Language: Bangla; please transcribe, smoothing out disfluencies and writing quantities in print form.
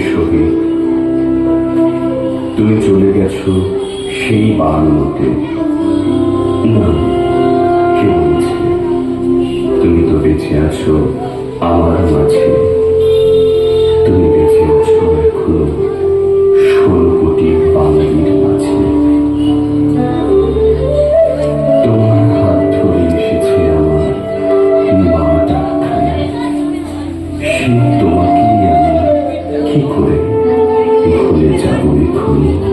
শহীদ, তুমি চলে গেছো সেই বাংলোতে। না, কে বলছে? তুমি তো বেঁচে আছো আমার মাঝে। তুমি বেঁচে আছো এখনো 16 কোটি বাঙালির মাঝে। তোমার হাত ধরে এসেছে আমার মা ডাকখানে। সে তোমাকেই আমি কি করে ভুলে যাবো এখনই।